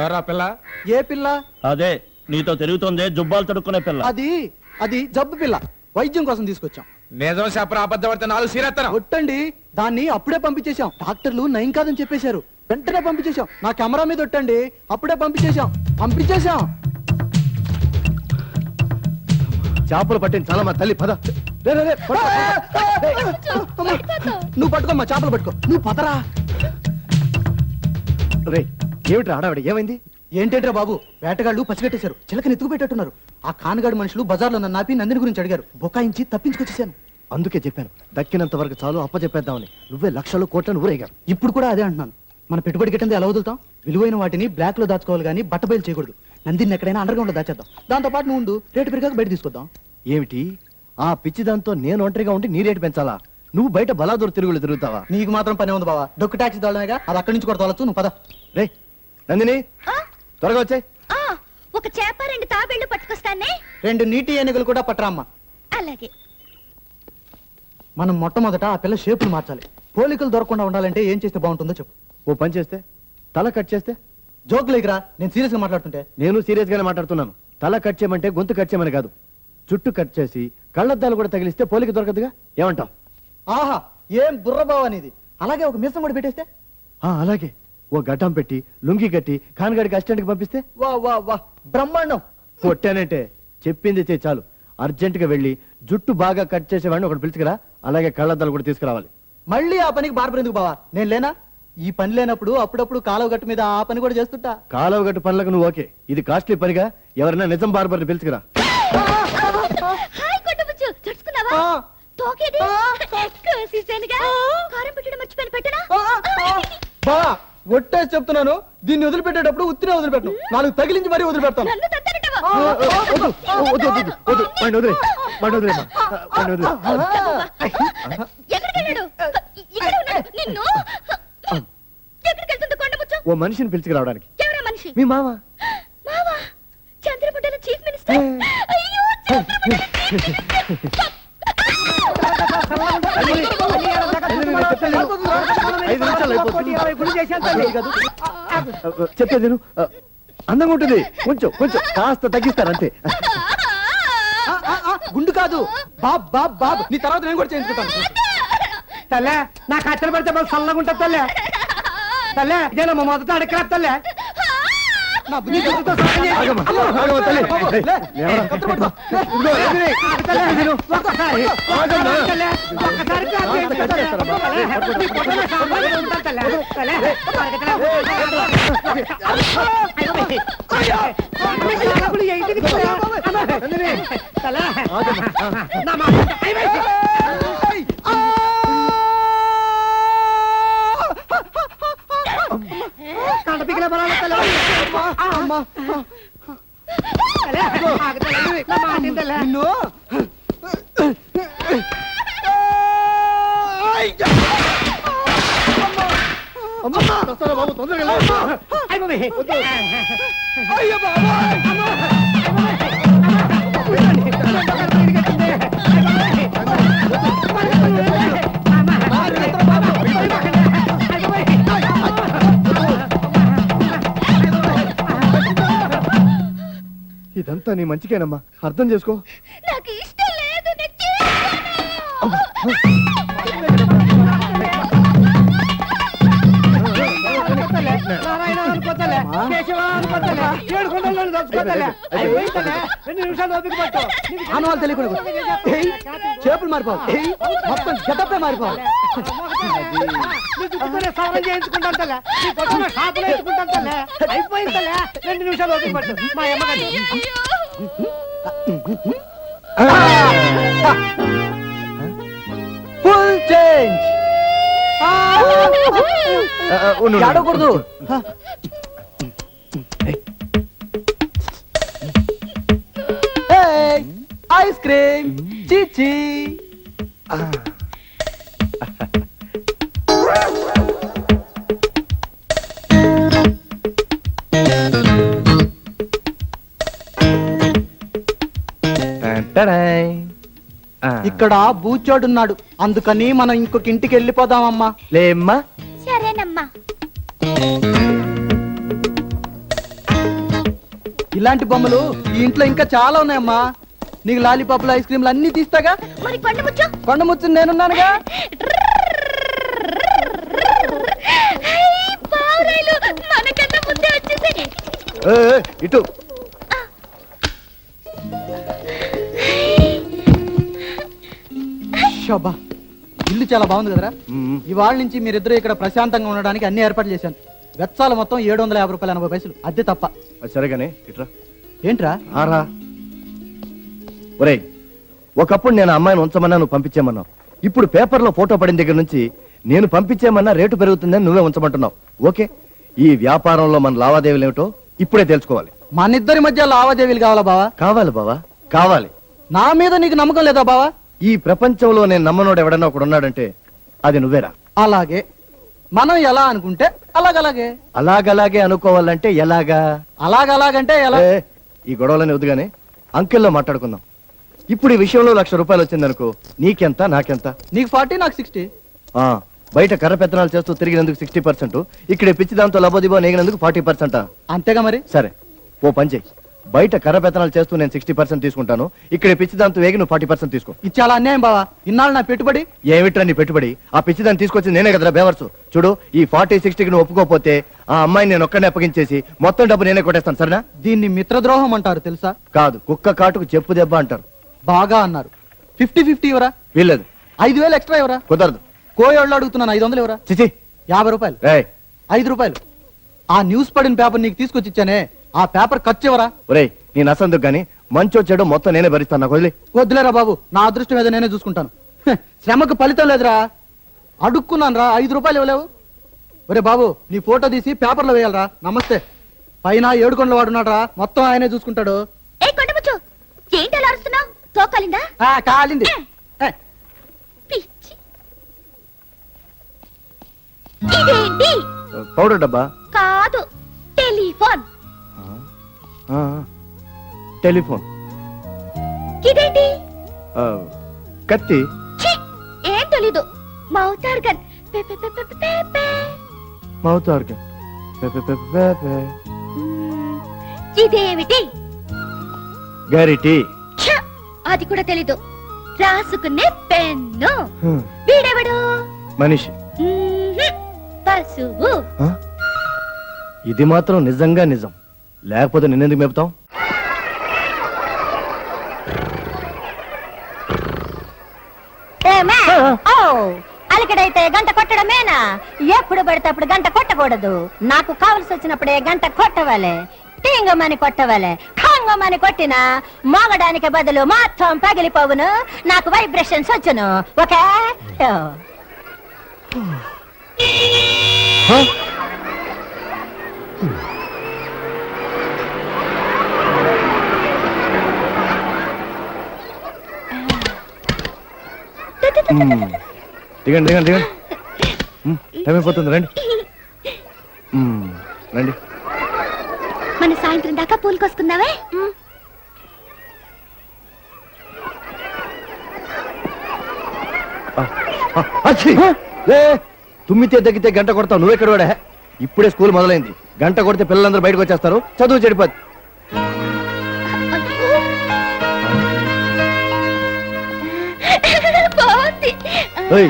ఎవరా పిల్ల? ఏ పిల్ల? అదే నీతో తిరుగుతుంది జుబ్బాలు తడుక్కునే పిల్ల. అది జబ్బు పిల్ల. వైద్యం కోసం తీసుకొచ్చాం. నిజం చెప్పరా అబద్ధం పడితే 4 సీరెత్తను. ఒట్టండి, దాన్ని అప్పుడే పంపించేశాం. డాక్టర్లు నయం కాదని చెప్పేశారు. వెంటనే పంపించేశాం. నా కెమెరా మీద ఒట్టండి, అప్పుడే పంపించేశాం. చేపలు పట్టింది చాలా మా తల్లి పద. నువ్వు పట్టుకోమ్మా, చేపలు పట్టుకో. నువ్వు పదరా. రే ఏమిట్రా ఆడవాడి ఏమైంది? ఏంటంటే బాబు, వేటగాళ్ళు పసిగట్టేశారు. చిలకని ఎత్తుకు పెట్టేట్టున్నారు. ఆ కానగాడు మనుషులు బజార్లో నన్ను ఆపి నందిని గురించి అడిగారు. బొకాయించి తప్పించుకొచ్చేసాను. అందుకే చెప్పాను దక్కినంత వరకు చాలు అప్పచెప్పేద్దామని. నువ్వే లక్షలు కోట్లను ఊరేగా. ఇప్పుడు కూడా అదే అంటున్నాను. మన పెట్టుబడి గిట్టంది ఎలా వదులుతాం? విలువైన వాటిని బ్లాక్ లో దాచుకోవాలి కానీ బట్టబయలు చేయకూడదు. నందిని ఎక్కడైనా అండర్ గ్రౌండ్ లో దాచేద్దాం. దాంతో పాటు నువ్వు ఉండు, రేటు పెరిగాక బయట తీసుకొద్దాం. ఏమిటి ఆ పిచ్చి దాంతో నేను ఒంటరిగా ఉండి నీ రేటు పెంచాలా? నువ్వు బయట బలాదూరు తిరుగులు తిరుగుతావా? నీకు మాత్రం పని ఉంది బావా. డొక్కు ట్యాక్సీ తోలనేగా, అది అక్కడి నుంచి కూడా తోలొచ్చు. నువ్వు పద. రే నందిని త్వరగా వచ్చాయి. ఒక చేప 2 తాబేళ్లు పట్టుకొస్తానే. 2 నీటి ఏనుగులు కూడా పట్టరామ్మా. అలాగే. మనం మొట్టమొదట ఆ పిల్ల షేపులు మార్చాలి. పోలికలు దొరకకుండా ఉండాలంటే ఏం చేస్తే బాగుంటుందో చెప్పు. ఓ పని చేస్తే, తల కట్ చేస్తే. జోక్ లేకరా, నేను సీరియస్ గా మాట్లాడుతుంటే. నేను సీరియస్ గానే మాట్లాడుతున్నాను. తల కట్ చేయమంటే గొంతు కట్ చేయమని కాదు. జుట్టు కట్ చేసి కళ్ళద్దాలు కూడా తగిలిస్తే పోలిక దొరకదుగా. ఏమంటావు? ఆహా, ఏం బుర్ర బావా నీది. అలాగే ఒక మీసం కూడా పెట్టేస్తే. అలాగే ఓ గడ్డం పెట్టి లుంగి కట్టి ఖాన్గాడికి అసిస్టెంట్ కి పంపిస్తే. వా వా వా, బ్రహ్మాండం. కొట్టానంటే చెప్పింది చేయి చాలు. అర్జెంట్ గా వెళ్ళి జుట్టు బాగా కట్ చేసేవాడిని ఒకటి పిలుచుకురా. అలాగే కళ్ళద్దాలు కూడా తీసుకురావాలి. మళ్ళీ ఆ పనికి బార్బర్ ఎందుకు బావా? నేను లేనా? ఈ పని లేనప్పుడు అప్పుడప్పుడు కాలువ గట్టు మీద ఆ పని కూడా చేస్తుంటా. కాలువ గట్టు పనులకు నువ్వు ఓకే, ఇది కాస్ట్లీ పనిగా. ఎవరైనా నిజం బార్బర్ని పిలుచుకురా. హాయ్ కొట్టబుచ్చు, చడుచుకున్నావా? తోకేది కోసేసానుగా. కారం పెట్టడం మర్చిపోయాను, పెట్టనా? బా ఒట్టేసి చెప్తున్నాను, దీన్ని వదిలిపెట్టేటప్పుడు ఉత్తినే వదిలిపెట్టను. 4 తగిలించి మరీ వదిలిపెడతాను. నన్ను తత్తరంటావా? ఎక్కడికి వెళ్ళాడు? ఇక్కడ ఉన్నాడు. నిన్ను ఎక్కడికి వెళ్తుంది కొండముచ్చు? ఓ మనిషిని పిలుచుకురావడానికి. ఎవరా మనిషి? మీ మామ. మావా? చంద్రపుట్టల చీఫ్ మినిస్టర్. అయ్యో, చంద్రపుట్టల చీఫ్ మినిస్టర్. 5 నిమిషాలు అయిపోతుంది. చెప్పేది నేను. అందంగా ఉంటుంది. కొంచెం కొంచెం కాస్త తగ్గిస్తారు అంతే. గుండు కాదు, బాబ్ బాబ్ బాబ్. నీ తర్వాత నేను కూడా చేయించుకుంటాను. తల్లే, నా కచ్చలు పడితే బాగా చల్లగా ఉంటుంది తల్లే. తల్లే, ఇదేనా మా మొదట అడగరా తల్లే? నా బుద్ధి కడపికిన బలాల తల్లే. అమ్మా నిన్ను బాబు తొందరగా. అయ్యో బాబా. ఇదంతా నీ మంచికేనమ్మా, అర్థం చేసుకో. నాకు ఇష్టం లేదు. నారాయణ అనుకోతలే, కేశవ అనుకోతలే, 7 కొండలను దోచుకోతలే. 2 నిమిషాలు ఓపిక పట్టు. ఆనవాళ్ళు తెలియకూడదు. చేపలు మారిపోవాలి. మొత్తం గెటప్పే మారిపోవాలి. సారం చేయించుకుంటాను తల్లే. నీ పొట్టున షాపులో ఎత్తుకుంటాను తల్లే. అయిపోయింది తల్లే. 2 నిమిషాలు ఓపిక పట్టు. మా అమ్మగారు ఫుల్ చేంజ్. ఆడకూడదు. ఐస్ క్రీమ్ చీచీ. ఇక్కడ బూచోడున్నాడు, అందుకని మనం ఇంకొక ఇంటికి వెళ్ళిపోదామమ్మా. లేమ్మా. సరేనమ్మా. ఇలాంటి బొమ్మలు ఈ ఇంట్లో ఇంకా చాలా ఉన్నాయమ్మా. నీకు లాలీపాప్లు ఐస్ క్రీమ్లు అన్ని తీస్తాగా. మరి కొండ ముచ్చు కొండ ముచ్చు నేనున్నానుగా. పావురాలు మనకన్నా ముందే వచ్చేసాయి. ఇటు షబ్బా, ఇల్లు చాలా బాగుంది కదరా. మ్మ్. ఇవాళ నుంచి మీరిద్దరూ ఇక్కడ ప్రశాంతంగా ఉండడానికి అన్ని ఏర్పాట్లు చేశాను. వెచ్చాలు మొత్తం 750 రూపాయలు 80 పైసలు అద్దె తప్ప. అది సరేగానే ఇట్రా. ఏంట్రా? ఆరా ఒరేయ్, ఒకప్పుడు నేను ఆ అమ్మాయిని ఉంచమన్నా నువ్వు పంపించేమన్నావు. ఇప్పుడు పేపర్లో ఫోటో పడిన దగ్గర నుంచి నేను పంపించేమన్నా రేటు పెరుగుతుందని నువ్వే ఉంచమంటున్నావు. ఓకే, ఈ వ్యాపారంలో మన లావాదేవీలు ఏమిటో ఇప్పుడే తెలుసుకోవాలి. మన ఇద్దరి మధ్య లావాదేవీలు కావాలా బావా? కావాలి బావా, కావాలి. నా మీద నీకు నమ్మకం లేదా బావా? ఈ ప్రపంచంలో నేను నమ్మనోడు ఎవడన్నా ఒకడు ఉన్నాడంటే అది నువ్వేరా. అలాగే మనం ఎలా అనుకుంటే అలాగలాగే. అలాగలాగే అనుకోవాలంటే ఎలాగా? అలాగలాగంటే ఎలా? ఏ, ఈ గొడవలని వద్దుగానే అంకెల్లో మాట్లాడుకుందాం. ఇప్పుడు ఈ విషయంలో 1,00,000 రూపాయలు వచ్చిందనుకో, నీకెంత నాకెంత? నీకు 40 నాకు 60. ఆ, బయట కర్ర పెత్తనాలు చేస్తూ తిరిగినందుకు 60%, ఇక్కడ పిచ్చి దాంతో లబోదిబో నేగినందుకు 40%. అంతేగా మరి. సరే, ఓ పని చెయ్యి. బయట కర్ర పెత్తనాలు చేస్తూ నేను 60% తీసుకుంటాను, ఇక్కడ పిచ్చి దాంతో వేగి నువ్వు 40% తీసుకో. ఇది చాలా అన్యాయం బావా. ఇన్నాళ్ళు నా పెట్టుబడి. ఏమిట్రా నీ పెట్టుబడి? ఆ పిచ్చి దాన్ని తీసుకొచ్చి నేనే కదరా బేవర్సు. చూడు, ఈ 40-60కి నువ్వు ఒప్పుకోపోతే ఆ అమ్మాయిని నేను ఒక్కడే అప్పగించేసి మొత్తం డబ్బు నేనే కొట్టేస్తాను, సరేనా? దీన్ని మిత్రద్రోహం అంటారు తెలుసా? కాదు, కుక్క కాటుకు చెప్పు దెబ్బ అంటారు. బాగా అన్నారు. 50-50 ఇవరా? వీల్లేదు, 5,000 ఎక్స్ట్రా ఇవరా? కుదరదు. కోయోళ్ళు అడుగుతున్నాను 500 ఇవరా? చిచి, 50 రూపాయలు. రేయ్ 5 రూపాయలు. ఆ న్యూస్ పడిన పేపర్ నీకు తీసుకొచ్చి ఇచ్చానే, ఆ పేపర్ ఖర్చు ఇవరా? ఒరేయ్, నీ నసందుకు గాని మంచో చెడు మొత్తం నేనే భరిస్తాను, నాకు వదిలే. వద్దులేరా బాబు, నా అదృష్టం ఏదో నేనే చూసుకుంటాను. హ, శ్రమకు ఫలితం లేదురా. అడుక్కున్నాను రా, 5 రూపాయలు ఇవ్వలేవు. ఒరే బాబు, నీ ఫోటో తీసి పేపర్లో వేయాలరా. నమస్తే. పైన 7 కొండల వాడున్నాడు రా, మొత్తం ఆయనే చూసుకుంటాడు. ఏ కొండ ముచ్చు ఏంటి అలా అరుస్తున్నావు? తోకాలిందా? కాలింది. ఏ, పిచ్చి. ఇదేంటి? పౌడర్ డబ్బా. కాదు, టెలిఫోన్. ఆ, టెలిఫోన్. ఇదేంటి? ఆ, కత్తి. ఛీ, ఏం తెలీదు. Mouth organ. Mouth organ. ఇదేమిటి? గరిటి. ఛ, అది కూడా తెలీదు. రాసుకునే పెన్ను. హ్మ్. వీడెవడు? మనిషి. మ్మ్హ్, పశువు. ఆ? ఇది మాత్రం నిజంగా నిజం, లేకపోతే నిన్నెందుకు మేపుతాం? అలికడైతే గంట కొట్టడమేనా? ఎప్పుడు పడితే అప్పుడు గంట కొట్టకూడదు. నాకు కావలసి వచ్చినప్పుడే గంట కొట్టవాలి. టింగమని కొట్టవాలి. ఖంగమని కొట్టినా మోగడానికి బదులు మొత్తం పగిలిపోవును. నాకు వైబ్రేషన్స్ వచ్చును. ఓకే? ఆ? దిగండి దిగండి దిగండి. టైం అయిపోతుంది, రండి. రండి. మన సాయంత్రం దాకా పూలుకొసుకుందావే. తుమ్మితే తగ్గితే గంట కొడతావు, నువ్వెక్కడ వాడా? ఇప్పుడే స్కూల్ మొదలైంది, గంట కొడితే పిల్లలందరూ బయటకు వచ్చేస్తారు, చదువు చెడిపోద్ది. బాగుంది. ఓయ్,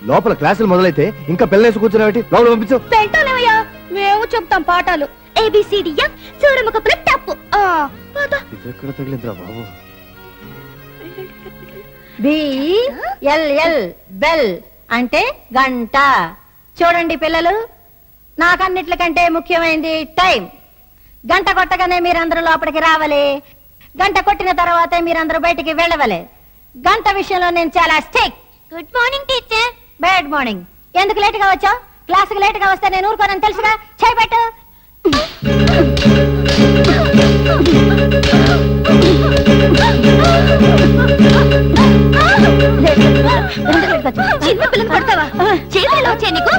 లోపల క్లాసులు మొదలైతే ఇంకా పిల్లలేసి కూర్చున్నావేటి? లోపల పంపించు. పెంటాలేవయ్యా, మేము చెప్తాం పాఠాలు. ABCDF సూరముఖపుల తప్పు. ఇది ఎక్కడ తగిలిందిరా బాబు? BLL బెల్ అంటే గంట. చూడండి పిల్లలు, నాకన్నిట్లకంటే ముఖ్యమైనది టైం. గంట కొట్టగానే మీరందరూ లోపలికి రావాలి. గంట కొట్టిన తర్వాతే మీరందరూ బయటికి వెళ్ళవాలి. గంట విషయంలో నేను చాలా strict. Good morning teacher. Bad morning. ఎందుకు లేట్ గా వచ్చావు? క్లాసుకు లేట్ గా వస్తే నేను ఊరుకోనని తెలుసుగా. చేయబెట్టు. చిన్న పిల్లలు కొడతావా? చేతులు వచ్చే నీకు?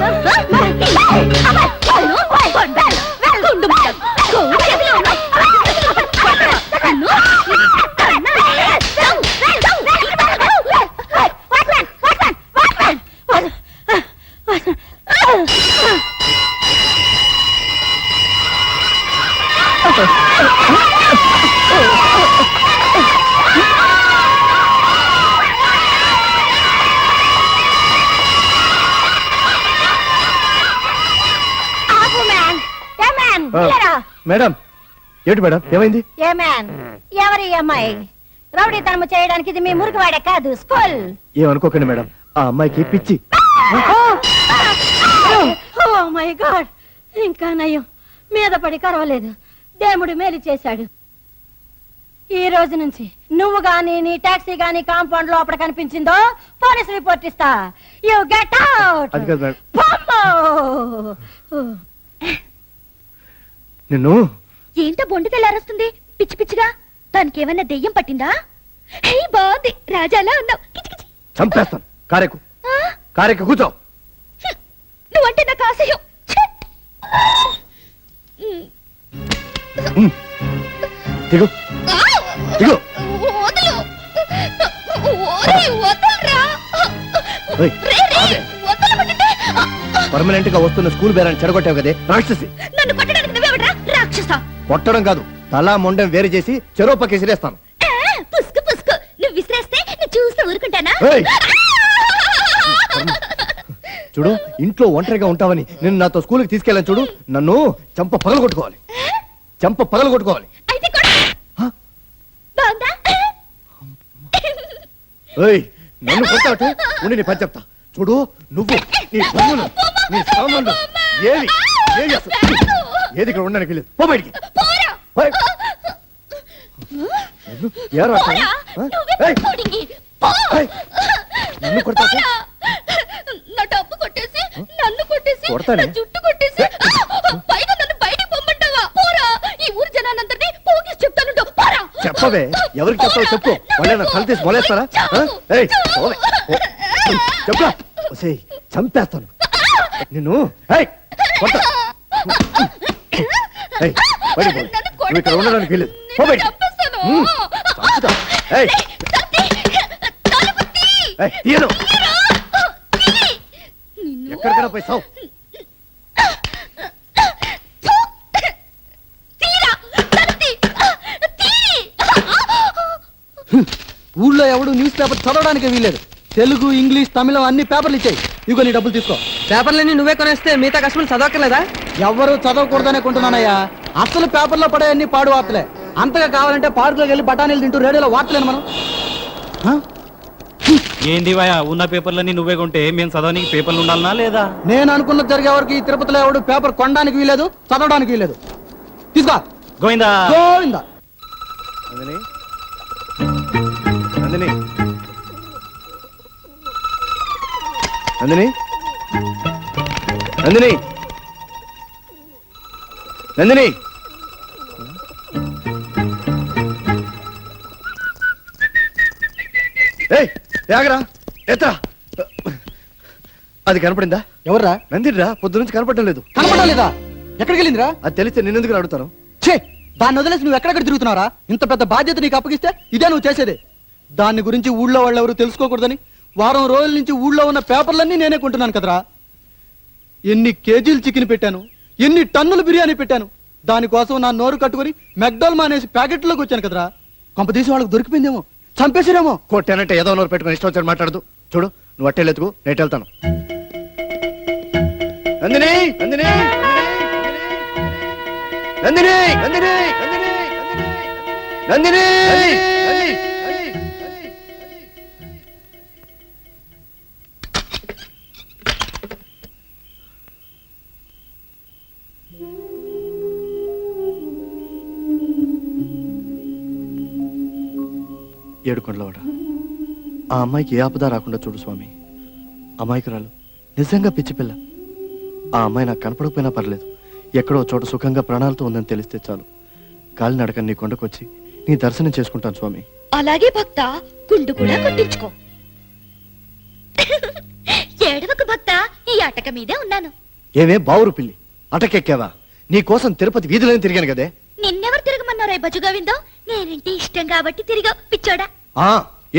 వెళ్ళరా. మేడం ఏంటి మేడం ఏమైంది? ఏ మ్యాన్ ఎవరి అమ్మాయి రౌడీతనము చేయడానికి ఇది మీ మురుగువాడే కాదు స్కూల్. ఏమనుకోకండి మేడం, ఆ అమ్మాయికి పిచ్చి. ఓ మై గాడ్, ఇంకా నయ్యం మీద పడి కరవలేదు. దేవుడు మేలు చేశాడు. ఈ రోజు నుంచి నువ్వు గాని నీ టాక్సీ గాని కాంపౌండ్ లోపల కనిపించిందో పోలీస్ రిపోర్ట్ ఇస్తా. You get out. అది కాదు మేడం. నిన్ను ఏంటో బొండి తెల్లారొస్తుంది పిచ్చి పిచ్చిగా. దానికి ఏమన్నా దెయ్యం పట్టిందా? హే బాగుంది, రాజాలా ఉన్నావు. కిచి కిచి. చంపేస్తాను. కారెక్కు ఆ? కారెక్కు కూర్చో. నువ్వంటే నాకు ఆశయం. ఛే! దిగు ఆ! దిగు. వదలు. ఓరేయ్, వదలరా. ఓయ్, రే, రే, వదలమంటుంటే. పర్మనెంట్ గా వస్తున్న స్కూల్ బేరాన్ని చెడగొట్టావు కదే రాక్షసి. నన్ను కొట్టడానికి నువ్వెవడ్రా రాక్షస? కొట్టడం కాదు, తలా మొండెం వేరు చేసి చెరోపకి విసిరేస్తాను. పుస్కు పుస్కు. నువ్వు విసిరేస్తే నేను చూస్తూ ఊరుకుంటానా? ఏయ్! చూడు, ఇంట్లో ఒంటరిగా ఉంటావని నేను నాతో స్కూల్కి తీసుకెళ్ళాను. చూడు, నన్ను చంప పగలు కొట్టుకోవాలి. చంప పగలు కొట్టుకోవాలి. అయితే కొట్టు. హ? బాగుందా? ఏయ్, నన్ను కొట్టాటు ఉండి నీ పని చెప్తా. చూడు, నువ్వు నీ బంధువులు నీ సామాన్లు ఏవి ఏవి అసలు? ఏది ఇక్కడ ఉండడానికి లేదు. పో బయటికి. పోరా. పోయ్. ఏరా అసలు? పోరా. ఆ? నువ్వే ఏయ్, పట్టుకోడికి. పో. ఏయ్, నన్ను కొడతావు? పోరా. నా డబ్బు కొట్టేసి నన్ను కొట్టేసి కొడతానే. నా జుట్టు కొట్టేసి పైగా నన్ను బయటికి పొమ్మంటావా? పోరా. ఈ ఊరు జనాలందరినీ పోగేసి చెప్తాను. పోరా. చెప్పవే, ఎవరికి చెప్తావు చెప్పు. వాళ్ళే నా తల తీసి మొలేస్తారా? ఆ? ఏయ్, పోవే. పో. చెప్పరా? ఒసేయ్, చంపేస్తాను నిన్ను. ఏయ్, కొడతా. ఏయ్, బయటికి పో. నువ్వు ఇక్కడ ఉండడానికి వీలేదు. పో బయటికి. చంపేస్తాను. చంపుతా. ఏయ్, ఏయ్, తీయను. ఎక్కడికైనా పోయి సావు. ఊళ్ళో ఎవడు న్యూస్ పేపర్ చదవడానికి వీలేదు. తెలుగు, ఇంగ్లీష్, తమిళం అన్ని పేపర్లు ఇచ్చాయి. ఇగో నీ డబ్బులు తీసుకో. పేపర్లన్నీ నువ్వే కొనేస్తే మిగతా కష్టమని చదవక్కర్లేదా? ఎవరు చదవకూడదనే కొంటున్నానయ్యా. అసలు పేపర్లో పడే అన్ని పాడు వార్తలే. అంతగా కావాలంటే పార్కులోకి వెళ్ళి బఠానీలు తింటూ రేడియోలో వార్తలేను మనం. ఆ? ఏంది వయా, ఉన్న పేపర్లన్నీ నువ్వే కొంటే మేము చదవనికి పేపర్లు ఉండాలనా లేదా? నేను అనుకున్నది జరిగే వరకు ఈ తిరుపతిలో ఎవడు పేపర్ కొనడానికి వీలేదు, చదవడానికి వీలేదు. తీసుకో. గోవిందా. గోవిందా. నందిని, నందిని, నందిని, నందిని, నందిని. ఏయ్, ఆగరా, ఎత్తా. అది కనపడిందా? ఎవర్రా? నందినిరా, పొద్దు నుంచి కనపడటం లేదు. కనపడడం లేదా? ఎక్కడికి వెళ్ళిందిరా? అది తెలిస్తే నిన్నెందుకు అడుగుతాను? ఛే, దాన్ని వదిలేసి నువ్వు ఎక్కడెక్కడ తిరుగుతున్నారా? ఇంత పెద్ద బాధ్యత నీకు అప్పగిస్తే ఇదే నువ్వు చేసేదే. దాని గురించి ఊళ్ళో వాళ్ళు ఎవరు తెలుసుకోకూడదని వారం రోజుల నుంచి ఊళ్ళో ఉన్న పేపర్లన్నీ నేనే కొంటున్నాను కదరా. ఎన్ని కేజీలు చికెన్ పెట్టాను, ఎన్ని టన్నులు బిర్యానీ పెట్టాను. దానికోసం నా నోరు కట్టుకుని మెక్డోల్ మానేసి ప్యాకెట్లోకి వచ్చాను కదరా. కొంపదీసి వాళ్ళకి దొరికిపోయిందేమో, చంపేసిరేమో. కొట్టానంటే ఏదో నోరు పెట్టుకుని ఇష్టం వచ్చాడు మాట్లాడదు. చూడు, నువ్వు అట్టేళ్ళెత్తుకు, నేను వెళ్తాను. నందిని, నందిని, నందిని, నందిని, నందిని, నందిని, నందిని. ఏడుకొండలవాడ, ఆ అమ్మాయికి ఏ ఆపద రాకుండా చూడు స్వామి. అమాయకురాలు, నిజంగా పిచ్చి పిల్ల. ఆ అమ్మాయి నాకు కనపడకపోయినా పర్లేదు, ఎక్కడో చోట సుఖంగా ప్రాణాలతో ఉందని తెలిస్తే చాలు. కాలినడక నీ కొండకొచ్చి నీ దర్శనం చేసుకుంటాను స్వామి. అలాగే భక్త, గుండు కూడా కొట్టించుకో. ఏడవకు భక్త, ఈ అటక మీదే ఉన్నాను. ఏమే బావురు పిల్లి, అటకెక్కావా? నీ కోసం తిరుపతి వీధులని తిరిగాను కదే. నిన్నెవరు తిరగమన్నారా బజ్జు గోవిందో? నేనంటే ఇష్టం కాబట్టి తిరిగా పిచ్చోడా. ఆ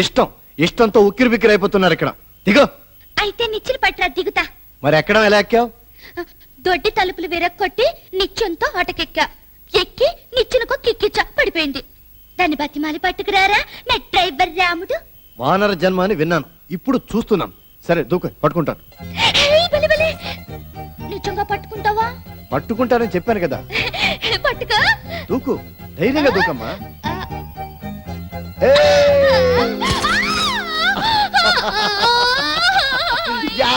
ఇష్టం, ఇష్టంతో ఉక్కిరి బిక్కిరి అయిపోతున్నారు ఇక్కడ. దిగో. అయితే నిచ్చెలు పట్టరా, దిగుతా. మరి ఎక్కడం ఎలా ఎక్కావు? దొడ్డి తలుపులు విరక్కొట్టి నిచ్చెంతో అటకెక్కా. ఎక్కి నిచ్చెనకు కిక్కిచ్చా, పడిపోయింది. దాన్ని బతిమాలి పట్టుకురారా నా డ్రైవర్ రాముడు. వానర జన్మ అని విన్నాను, ఇప్పుడు చూస్తున్నాను. సరే దూకు, పట్టుకుంటాను. ఏయ్, బలే బలే. నిజంగా పట్టుకుంటావా? పట్టుకుంటానని చెప్పాను కదా. పట్టుకో దూకు ధైర్యంగా దూకమ్మా ఆ. ఏయ్! యా!